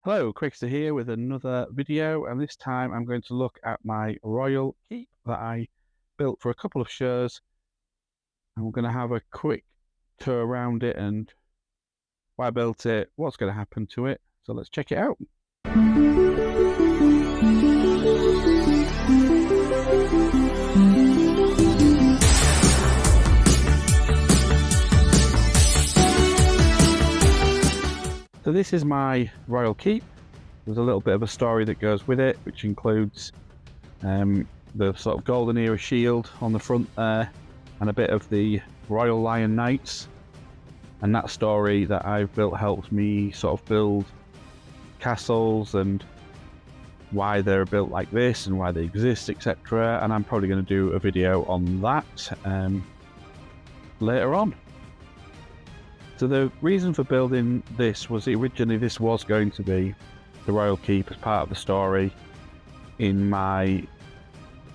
Hello, Crickster here with another video, and this time I'm going to look at my royal keep that I built for a couple of shows. And we're going to have a quick tour around it and why I built it, what's going to happen to it. So let's check it out. So this is my royal keep. There's a little bit of a story that goes with it, which includes the sort of golden era shield on the front there, and a bit of the Royal Lion Knights. And that story that I've built helps me sort of build castles and why they're built like this and why they exist, etc. And I'm probably going to do a video on that later on. So the reason for building this was originally this was going to be the royal keep as part of the story in my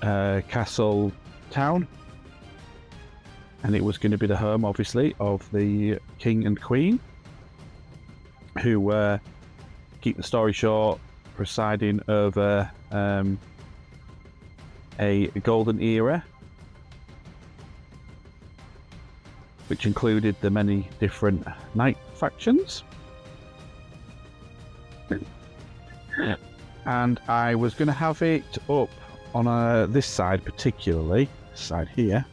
castle town, and it was going to be the home obviously of the king and queen, who were, keep the story short, presiding over a golden era which included the many different knight factions. And I was going to have it up on this side, particularly this side here.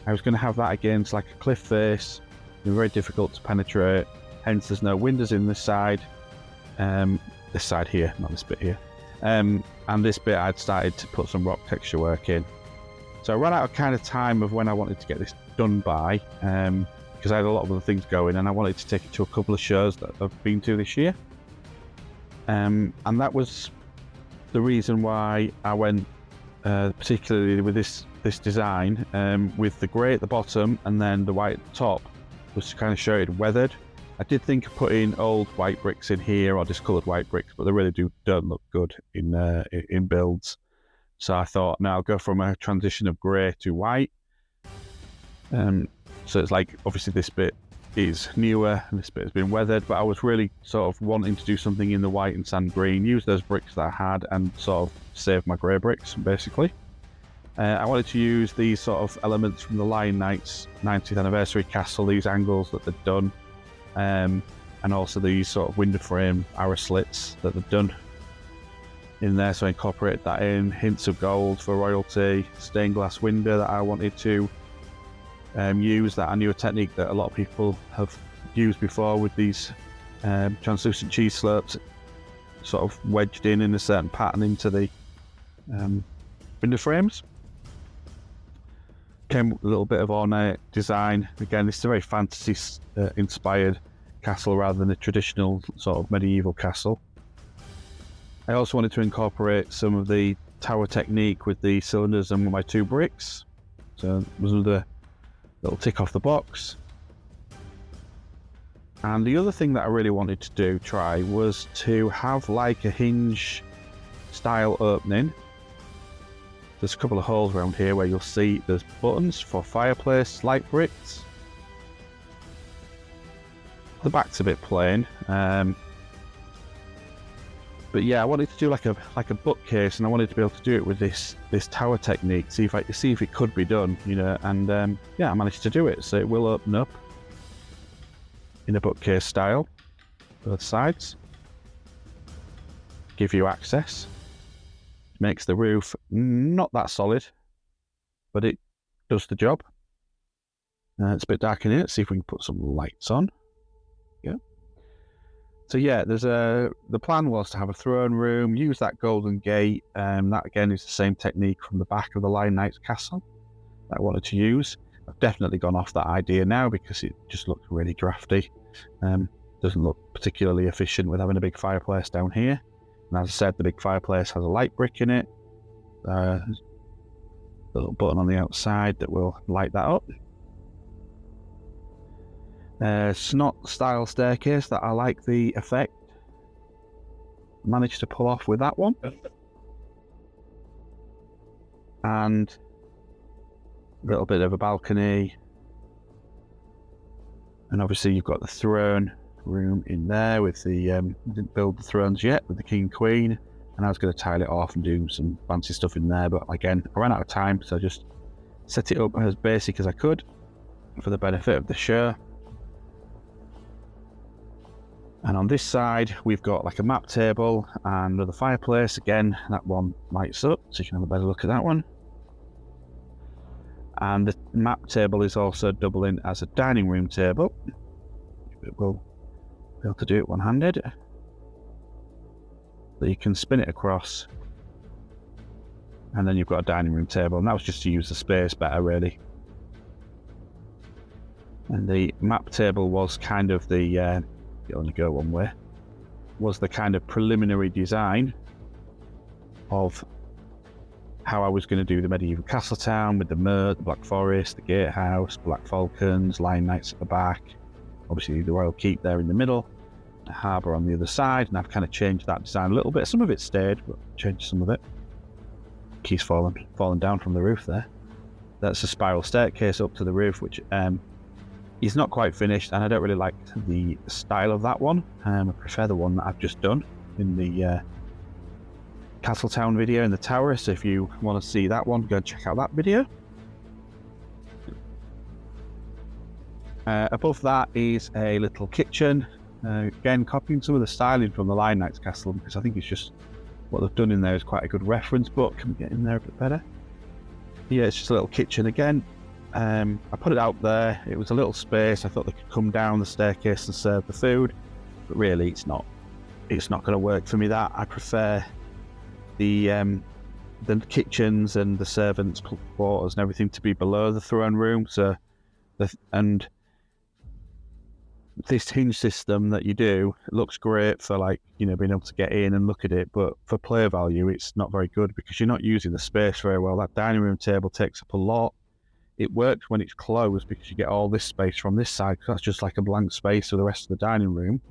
I was going to have that against like a cliff face, very difficult to penetrate, hence there's no windows in this side. This side here, not this bit here. And this bit I'd started to put some rock texture work in. So I ran out of kind of time of when I wanted to get this done by, because I had a lot of other things going and I wanted to take it to a couple of shows that I've been to this year. And that was the reason why I went particularly with this design, with the grey at the bottom and then the white at the top, was to kind of show it weathered. I did think of putting old white bricks in here or discoloured white bricks, but they really don't look good in builds. So I thought, now I'll go from a transition of grey to white. So it's like, obviously this bit is newer and this bit has been weathered, but I was really sort of wanting to do something in the white and sand green, use those bricks that I had and sort of save my grey bricks, basically. I wanted to use these sort of elements from the Lion Knights 90th anniversary castle, these angles that they've done, and also these sort of window frame arrow slits that they've done in there, so I incorporated that in, hints of gold for royalty, stained glass window that I wanted to use, that I knew a technique that a lot of people have used before with these translucent cheese slopes sort of wedged in a certain pattern into the window frames. Came with a little bit of ornate design. Again, this is a very fantasy inspired castle rather than a traditional sort of medieval castle. I also wanted to incorporate some of the tower technique with the cylinders and my two bricks. So it was another little tick off the box. And the other thing that I really wanted to try was to have like a hinge style opening. There's a couple of holes around here where you'll see there's buttons for fireplace light bricks. The back's a bit plain. But yeah, I wanted to do like a bookcase, and I wanted to be able to do it with this tower technique. See if it could be done, you know. And yeah, I managed to do it. So it will open up in a bookcase style, both sides. Give you access. Makes the roof not that solid, but it does the job. It's a bit dark in here. Let's see if we can put some lights on. Yeah. So yeah, the plan was to have a throne room, use that golden gate. That again is the same technique from the back of the Lion Knights castle that I wanted to use. I've definitely gone off that idea now because it just looks really drafty. Doesn't look particularly efficient with having a big fireplace down here. And as I said, the big fireplace has a light brick in it. A little button on the outside that will light that up. Snot style staircase that I like the effect. Managed to pull off with that one. And a little bit of a balcony. And obviously you've got the throne room in there with the, didn't build the thrones yet with the king and queen, and I was going to tile it off and do some fancy stuff in there, but again, I ran out of time, so I just set it up as basic as I could for the benefit of the show. And on this side, we've got like a map table and another fireplace. Again, that one lights up, so you can have a better look at that one. And the map table is also doubling as a dining room table. We'll be able to do it one-handed. So you can spin it across, and then you've got a dining room table, and that was just to use the space better, really. And the map table was kind of the, you only go one way, was the kind of preliminary design of how I was going to do the medieval castle town with the moat, the Black Forest, the gatehouse, Black Falcons, Lion Knights at the back, obviously the Royal Keep there in the middle, the harbour on the other side, and I've kind of changed that design a little bit. Some of it stayed, but changed some of it. Keys falling down from the roof there. That's a spiral staircase up to the roof, which is not quite finished, and I don't really like the style of that one. I prefer the one that I've just done in the Castletown video in the tower, so if you want to see that one, go and check out that video. Above that is a little kitchen, again copying some of the styling from the Lion Knights castle, because I think it's just what they've done in there is quite a good reference book. Can we get in there a bit better? Yeah, it's just a little kitchen again. I put it out there, it was a little space, I thought they could come down the staircase and serve the food, but really it's not going to work for me. That I prefer the kitchens and the servants' quarters and everything to be below the throne room. So, and this hinge system that you do, it looks great for, like, you know, being able to get in and look at it, but for play value, it's not very good because you're not using the space very well. That dining room table takes up a lot. It works when it's closed because you get all this space from this side, because that's just like a blank space for the rest of the dining room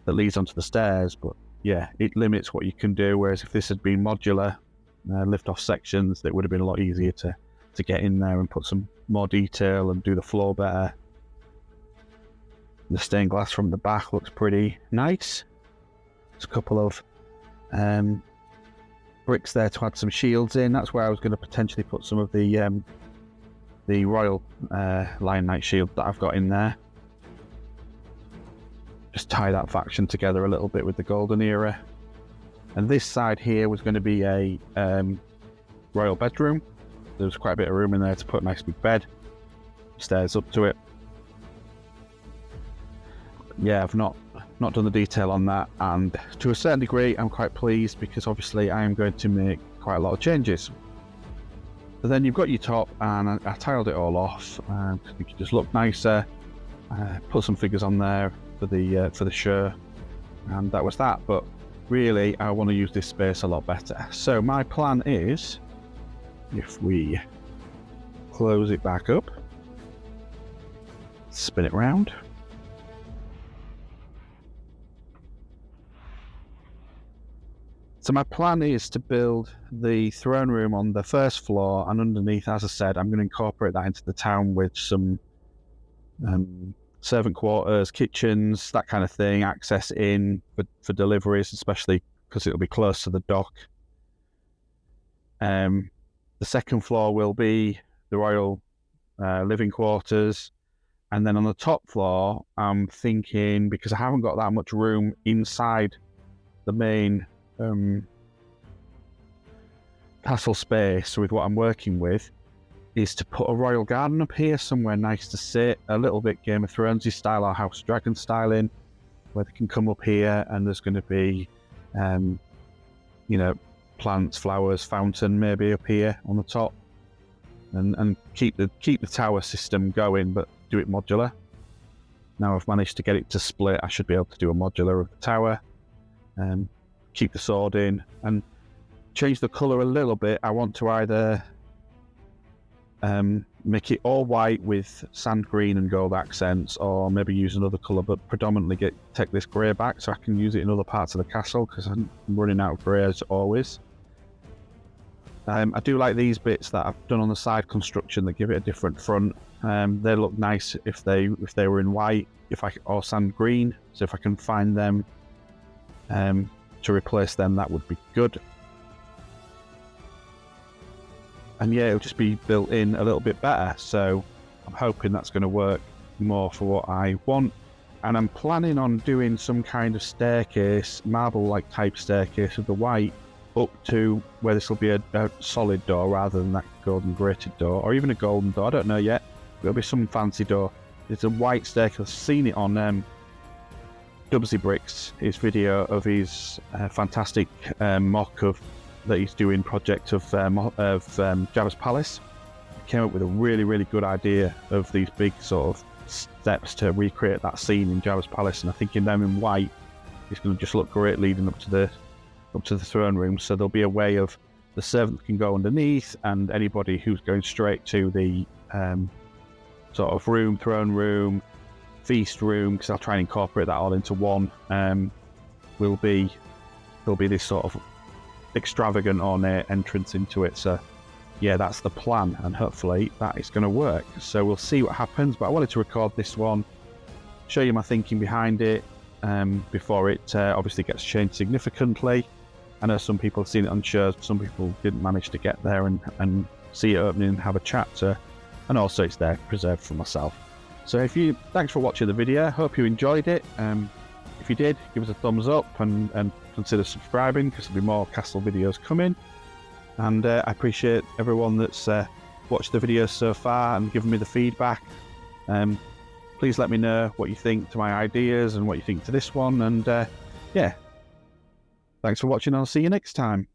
that leads onto the stairs. But yeah, it limits what you can do, whereas if this had been modular, lift off sections, it would have been a lot easier to get in there and put some more detail and do the floor better. The stained glass from the back looks pretty nice. There's a couple of bricks there to add some shields in. That's where I was going to potentially put some of the royal Lion Knight shield that I've got in there. Just tie that faction together a little bit with the golden era. And this side here was going to be a royal bedroom. There was quite a bit of room in there to put a nice big bed. Stairs up to it. Yeah, I've not done the detail on that, and to a certain degree I'm quite pleased, because obviously I am going to make quite a lot of changes. But then you've got your top, and I tiled it all off to make it just look nicer. Put some figures on there for the show, and that was that. But really, I want to use this space a lot better. So my plan is, if we close it back up, spin it round. So my plan is to build the throne room on the first floor, and underneath, as I said, I'm going to incorporate that into the town with some servant quarters, kitchens, that kind of thing, access in for deliveries, especially because it'll be close to the dock. The second floor will be the royal living quarters, and then on the top floor, I'm thinking, because I haven't got that much room inside the main castle space with what I'm working with, is to put a royal garden up here, somewhere nice to sit, a little bit Game of Thronesy style or House of Dragon styling, where they can come up here and there's going to be you know, plants, flowers, fountain maybe up here on the top, and keep the tower system going, but do it modular. Now I've managed to get it to split, I should be able to do a modular of the tower. Keep the sword in and change the colour a little bit. I want to either make it all white with sand green and gold accents, or maybe use another colour, but predominantly take this grey back so I can use it in other parts of the castle, because I'm running out of grey as always. I do like these bits that I've done on the side construction that give it a different front. They look nice if they were in white. or sand green. So if I can find them to replace them, that would be good. And yeah, it'll just be built in a little bit better. So I'm hoping that's going to work more for what I want. And I'm planning on doing some kind of staircase, marble-like type staircase with the white up to where this will be a solid door rather than that golden grated door, or even a golden door. I don't know yet. It'll be some fancy door. It's a white staircase. I've seen it on Dubsy Bricks, his video of his fantastic mock of that he's doing project of Jabba's Palace. He came up with a really good idea of these big sort of steps to recreate that scene in Jabba's Palace, and I think in them in white, it's going to just look great leading up to the throne room. So there'll be a way of the servants can go underneath, and anybody who's going straight to the sort of throne room, feast room, because I'll try and incorporate that all into one. There'll be this sort of extravagant ornate entrance into it. So yeah, that's the plan, and hopefully that is going to work. So we'll see what happens, but I wanted to record this one, show you my thinking behind it before it obviously gets changed significantly. I know some people have seen it on shows, but some people didn't manage to get there and see it opening and have a chat. And also it's there preserved for myself. So thanks for watching the video. Hope you enjoyed it. If you did, give us a thumbs up and consider subscribing, because there'll be more castle videos coming. And I appreciate everyone that's watched the videos so far and given me the feedback. Please let me know what you think to my ideas and what you think to this one. And yeah, thanks for watching. I'll see you next time.